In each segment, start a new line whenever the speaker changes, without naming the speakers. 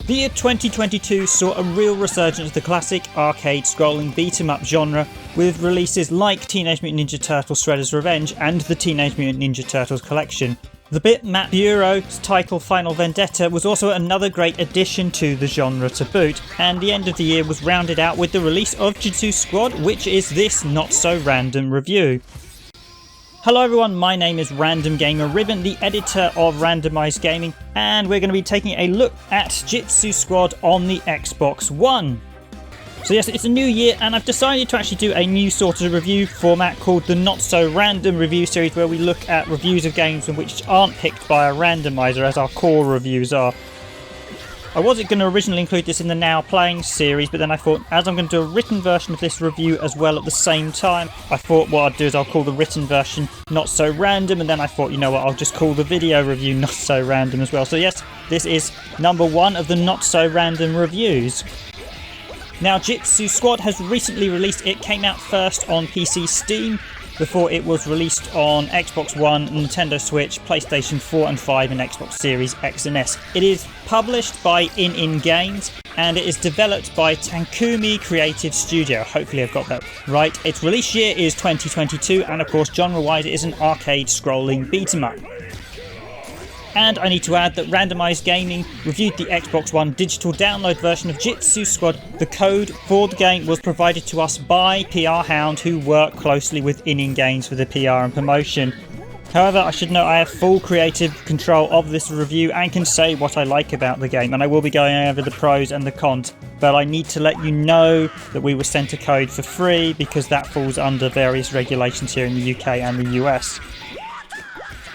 The year 2022 saw a real resurgence of the classic arcade scrolling beat-em-up genre, with releases like Teenage Mutant Ninja Turtles Shredder's Revenge and the Teenage Mutant Ninja Turtles collection. The bitmap Bureau's title Final Vendetta was also another great addition to the genre to boot, and the end of the year was rounded out with the release of Jitsu Squad, which is this not-so-random review. Hello everyone, my name is Random Gamer Ribbon, the editor of Randomised Gaming, and we're going to be taking a look at Jitsu Squad on the Xbox One. So yes, it's a new year and I've decided to actually do a new sort of review format called the Not So Random Review Series, where we look at reviews of games which aren't picked by a randomizer as our core reviews are. I wasn't going to originally include this in the Now Playing series, but then I thought, as I'm going to do a written version of this review as well at the same time, I thought what I'd do is I'll call the written version Not So Random, and then I thought, you know what, I'll just call the video review Not So Random as well. So yes, this is number one of the Not So Random reviews. Now, Jitsu Squad has recently released. It came out first on PC Steam before it was released on Xbox One, Nintendo Switch, PlayStation 4 and 5 and Xbox Series X and S. It is published by ININ Games and it is developed by Tanuki Creative Studio. Hopefully I've got that right. Its release year is 2022 and of course genre-wise it is an arcade scrolling beat-em-up. And I need to add that Randomised Gaming reviewed the Xbox One digital download version of Jitsu Squad. The code for the game was provided to us by PR Hound, who work closely with ININ Games for the PR and promotion. However, I should note I have full creative control of this review and can say what I like about the game, and I will be going over the pros and the cons, but I need to let you know that we were sent a code for free because that falls under various regulations here in the UK and the US.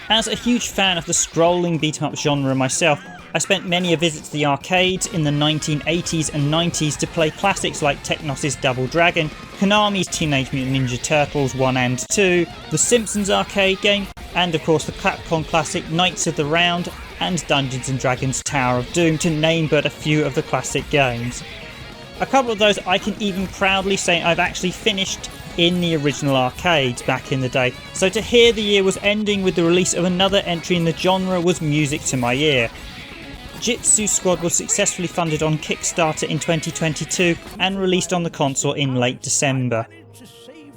As a huge fan of the scrolling beat-em-up genre myself, I spent many a visit to the arcades in the 1980s and 90s to play classics like Technos' Double Dragon, Konami's Teenage Mutant Ninja Turtles 1 and 2, The Simpsons arcade game, and of course the Capcom classic Knights of the Round and Dungeons & Dragons Tower of Doom, to name but a few of the classic games. A couple of those I can even proudly say I've actually finished in the original arcades back in the day, so to hear the year was ending with the release of another entry in the genre was music to my ear. Jitsu Squad was successfully funded on Kickstarter in 2022 and released on the console in late December.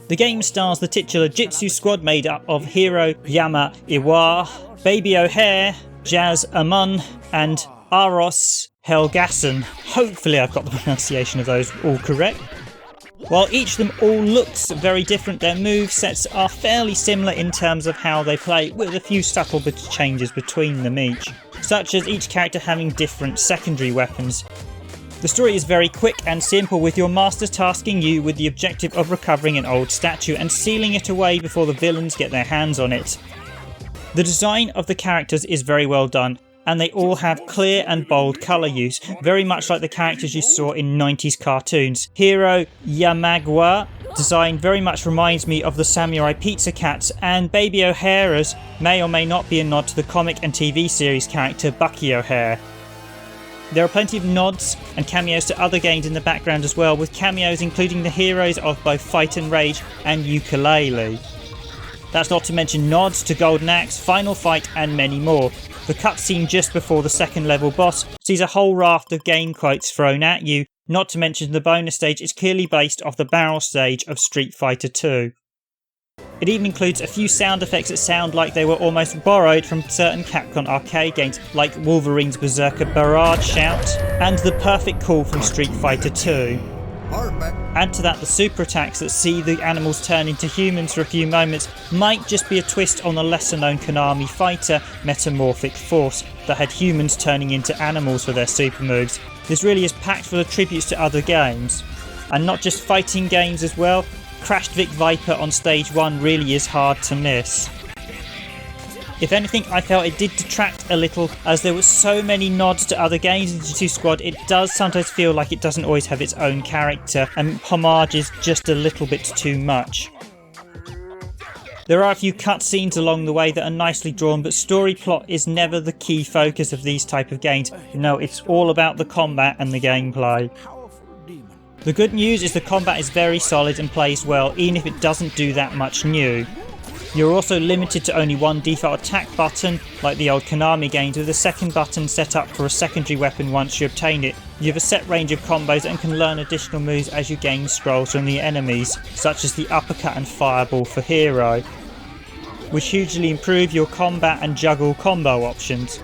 The game stars the titular Jitsu Squad made up of Hiro Yama Iwa, Baby O'Hare, Jazz Amun and Aros Helgason. Hopefully I've got the pronunciation of those all correct. While each of them all looks very different, their movesets are fairly similar in terms of how they play, with a few subtle bit of changes between them each, such as each character having different secondary weapons. The story is very quick and simple, with your master tasking you with the objective of recovering an old statue and sealing it away before the villains get their hands on it. The design of the characters is very well done, and they all have clear and bold colour use, very much like the characters you saw in 90s cartoons. Hiro Yamagawa design very much reminds me of the Samurai Pizza Cats, and Baby O'Hara's may or may not be a nod to the comic and TV series character Bucky O'Hare. There are plenty of nods and cameos to other games in the background as well, with cameos including the heroes of both Fight and Rage and Yooka-Laylee. That's not to mention nods to Golden Axe, Final Fight and many more. The cutscene just before the second level boss sees a whole raft of game quotes thrown at you, not to mention the bonus stage is clearly based off the barrel stage of Street Fighter 2. It even includes a few sound effects that sound like they were almost borrowed from certain Capcom arcade games, like Wolverine's Berserker Barrage shout and the perfect call from Street Fighter 2. Add to that the super attacks that see the animals turn into humans for a few moments might just be a twist on the lesser known Konami fighter Metamorphic Force that had humans turning into animals for their super moves. This really is packed full of tributes to other games. And not just fighting games as well, Crashed Vic Viper on stage 1 really is hard to miss. If anything, I felt it did detract a little, as there were so many nods to other games in Jitsu Squad. It does sometimes feel like it doesn't always have its own character, and homage is just a little bit too much. There are a few cutscenes along the way that are nicely drawn, but story plot is never the key focus of these type of games. No, it's all about the combat and the gameplay. The good news is the combat is very solid and plays well, even if it doesn't do that much new. You're also limited to only one default attack button, like the old Konami games, with a second button set up for a secondary weapon once you obtain it. You have a set range of combos and can learn additional moves as you gain scrolls from the enemies, such as the uppercut and fireball for hero, which hugely improve your combat and juggle combo options.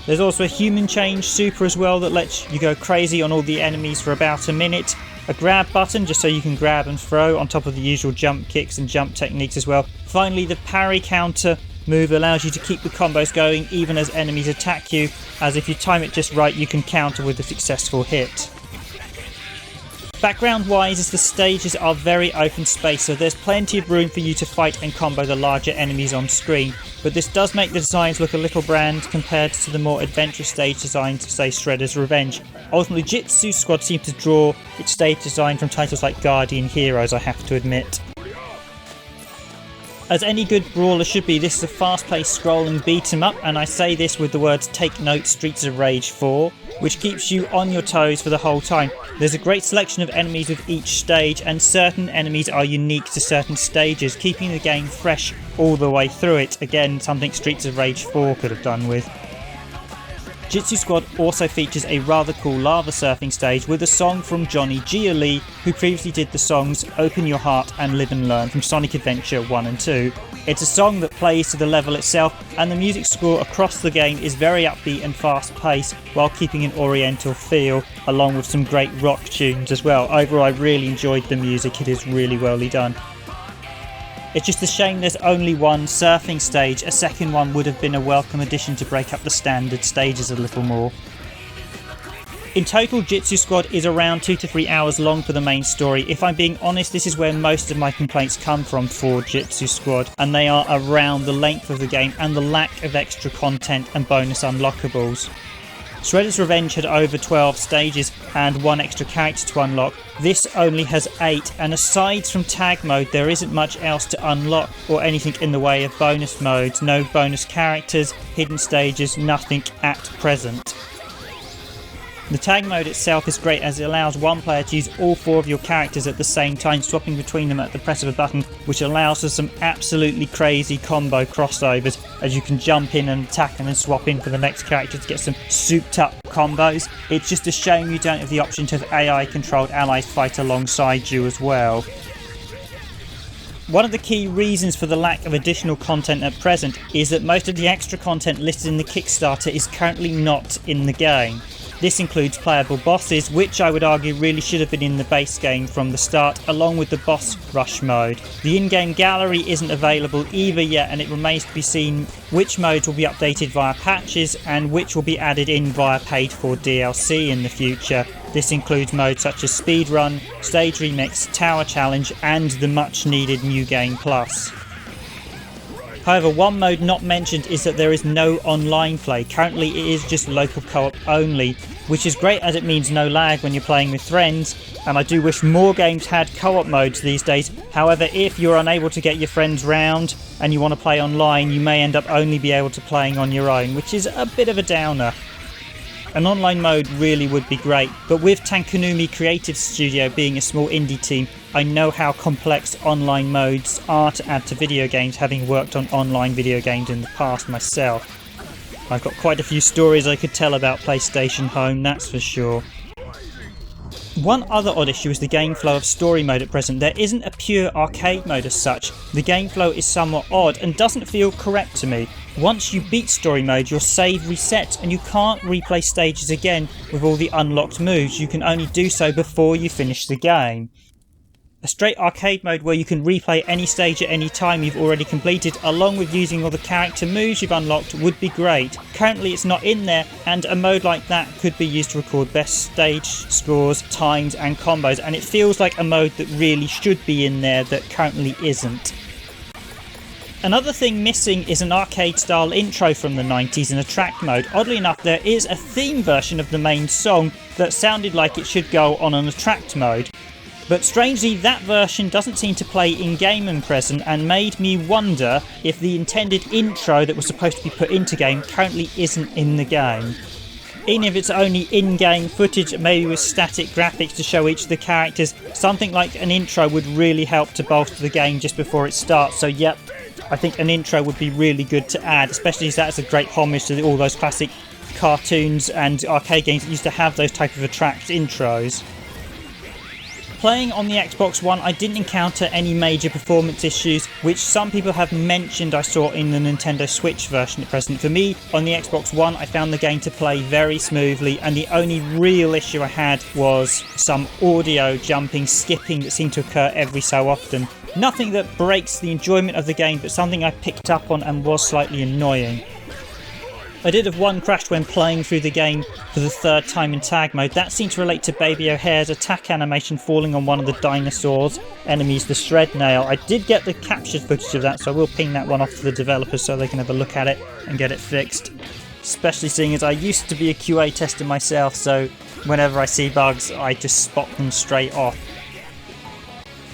There's also a human change super as well that lets you go crazy on all the enemies for about a minute. A grab button just so you can grab and throw on top of the usual jump kicks and jump techniques as well. Finally, the parry counter move allows you to keep the combos going even as enemies attack you, as if you time it just right you can counter with a successful hit. Background wise, as the stages are very open space, so there's plenty of room for you to fight and combo the larger enemies on screen, but this does make the designs look a little bland compared to the more adventurous stage designs of, say, Shredder's Revenge. Ultimately, Jitsu Squad seems to draw its stage design from titles like Guardian Heroes, I have to admit. As any good brawler should be, this is a fast-paced scrolling beat-em-up, and I say this with the words "Take note, Streets of Rage 4", which keeps you on your toes for the whole time. There's a great selection of enemies with each stage, and certain enemies are unique to certain stages, keeping the game fresh all the way through it. Again, something Streets of Rage 4 could have done with. Jitsu Squad also features a rather cool lava surfing stage with a song from Johnny Yooka-Laylee, who previously did the songs Open Your Heart and Live and Learn from Sonic Adventure 1 and 2. It's a song that plays to the level itself, and the music score across the game is very upbeat and fast paced while keeping an oriental feel, along with some great rock tunes as well. Overall, I really enjoyed the music, it is really well done. It's just a shame there's only one surfing stage. A second one would have been a welcome addition to break up the standard stages a little more. In total, Jitsu Squad is around 2 to 3 hours long for the main story. If I'm being honest, this is where most of my complaints come from for Jitsu Squad, and they are around the length of the game and the lack of extra content and bonus unlockables. Shredder's Revenge had over 12 stages and one extra character to unlock. This only has 8, and aside from tag mode there isn't much else to unlock or anything in the way of bonus modes. No bonus characters, hidden stages, nothing at present. The tag mode itself is great as it allows one player to use all 4 of your characters at the same time, swapping between them at the press of a button, which allows for some absolutely crazy combo crossovers as you can jump in and attack and then swap in for the next character to get some souped up combos. It's just a shame you don't have the option to have AI controlled allies fight alongside you as well. One of the key reasons for the lack of additional content at present is that most of the extra content listed in the Kickstarter is currently not in the game. This includes playable bosses, which I would argue really should have been in the base game from the start, along with the boss rush mode. The in-game gallery isn't available either yet, and it remains to be seen which modes will be updated via patches and which will be added in via paid-for DLC in the future. This includes modes such as Speedrun, Stage Remix, Tower Challenge, and the much-needed New Game Plus. However, one mode not mentioned is that there is no online play. Currently it is just local co-op only, which is great as it means no lag when you're playing with friends, and I do wish more games had co-op modes these days. However, if you're unable to get your friends round and you want to play online, you may end up only be able to playing on your own, which is a bit of a downer. An online mode really would be great, but with Tanuki Creative Studio being a small indie team, I know how complex online modes are to add to video games, having worked on online video games in the past myself. I've got quite a few stories I could tell about PlayStation Home, that's for sure. One other odd issue is the game flow of story mode at present. There isn't a pure arcade mode as such. The game flow is somewhat odd and doesn't feel correct to me. Once you beat story mode, your save resets and you can't replay stages again with all the unlocked moves. You can only do so before you finish the game. A straight arcade mode where you can replay any stage at any time you've already completed, along with using all the character moves you've unlocked, would be great. Currently it's not in there, and a mode like that could be used to record best stage scores, times and combos, and it feels like a mode that really should be in there that currently isn't. Another thing missing is an arcade style intro from the 90s in a track mode. Oddly enough, there is a theme version of the main song that sounded like it should go on an attract mode. But strangely, that version doesn't seem to play in-game and present, and made me wonder if the intended intro that was supposed to be put into game currently isn't in the game. Even if it's only in-game footage, maybe with static graphics to show each of the characters, something like an intro would really help to bolster the game just before it starts. So yep, I think an intro would be really good to add, especially as that's a great homage to all those classic cartoons and arcade games that used to have those type of attract intros. Playing on the Xbox One, I didn't encounter any major performance issues, which some people have mentioned I saw in the Nintendo Switch version at present. For me, on the Xbox One, I found the game to play very smoothly, and the only real issue I had was some audio jumping, skipping that seemed to occur every so often. Nothing that breaks the enjoyment of the game, but something I picked up on and was slightly annoying. I did have one crash when playing through the game for the third time in tag mode. That seemed to relate to Baby O'Hare's attack animation falling on one of the dinosaurs enemies, the Shred Nail. I did get the captured footage of that, so I will ping that one off to the developers so they can have a look at it and get it fixed. Especially seeing as I used to be a QA tester myself, so whenever I see bugs I just spot them straight off.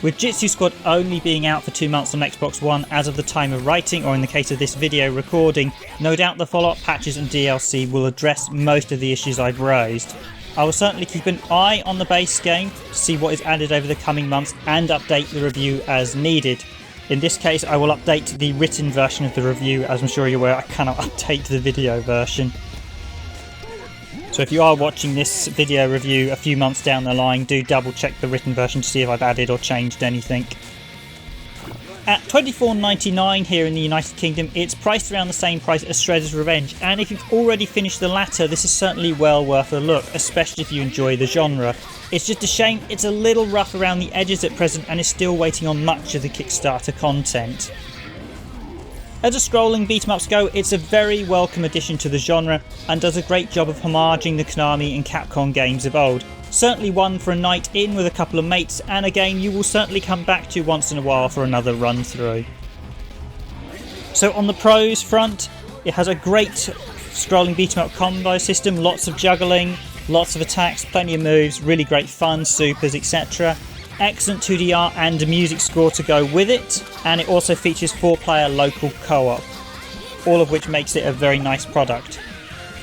With Jitsu Squad only being out for 2 months on Xbox One as of the time of writing, or in the case of this video recording, no doubt the follow-up patches and DLC will address most of the issues I've raised. I will certainly keep an eye on the base game to see what is added over the coming months and update the review as needed. In this case I will update the written version of the review, as I'm sure you're aware I cannot update the video version. So if you are watching this video review a few months down the line, do double check the written version to see if I've added or changed anything. At $24.99 here in the United Kingdom, it's priced around the same price as Shredder's Revenge, and if you've already finished the latter, this is certainly well worth a look, especially if you enjoy the genre. It's just a shame it's a little rough around the edges at present and is still waiting on much of the Kickstarter content. As a scrolling beat-em-ups go, it's a very welcome addition to the genre and does a great job of homaging the Konami and Capcom games of old. Certainly one for a night in with a couple of mates, and a game you will certainly come back to once in a while for another run through. So on the pros front, it has a great scrolling beat-em-up combo system, lots of juggling, lots of attacks, plenty of moves, really great fun, supers, etc. Excellent 2D art and music score to go with it, and it also features 4-player local co-op, all of which makes it a very nice product.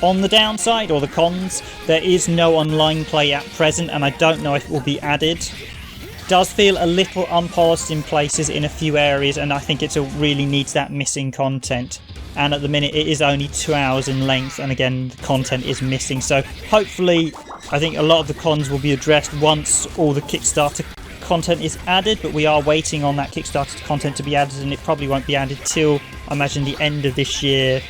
On the downside, or the cons, there is no online play at present, and I don't know if it will be added. It does feel a little unpolished in places in a few areas, and I think it really needs that missing content. And at the minute it is only 2 hours in length, and again the content is missing, so hopefully I think a lot of the cons will be addressed once all the Kickstarter content is added, but we are waiting on that Kickstarter content to be added, and it probably won't be added till, I imagine, the end of this year.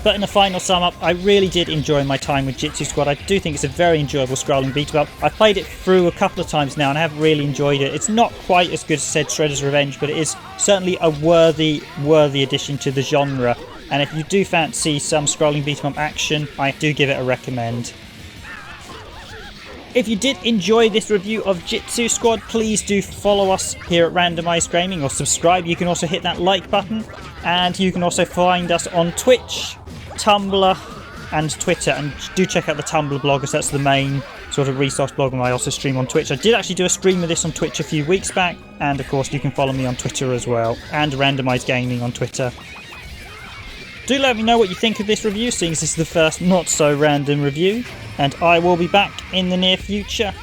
But in a final sum up, I really did enjoy my time with Jitsu Squad. I do think it's a very enjoyable scrolling beat-em-up. I've played it through a couple of times now and I have really enjoyed it. It's not quite as good as said Shredder's Revenge, but it is certainly a worthy addition to the genre. And if you do fancy some scrolling beat-em-up action, I do give it a recommend. If you did enjoy this review of Jitsu Squad, please do follow us here at Randomised Gaming or subscribe. You can also hit that like button, and you can also find us on Twitch, Tumblr and Twitter, and do check out the Tumblr blog, as that's the main sort of resource blog, and I also stream on Twitch. I did actually do a stream of this on Twitch a few weeks back, and of course you can follow me on Twitter as well, and Randomised Gaming on Twitter. Do let me know what you think of this review, seeing as this is the first not so random review, and I will be back in the near future.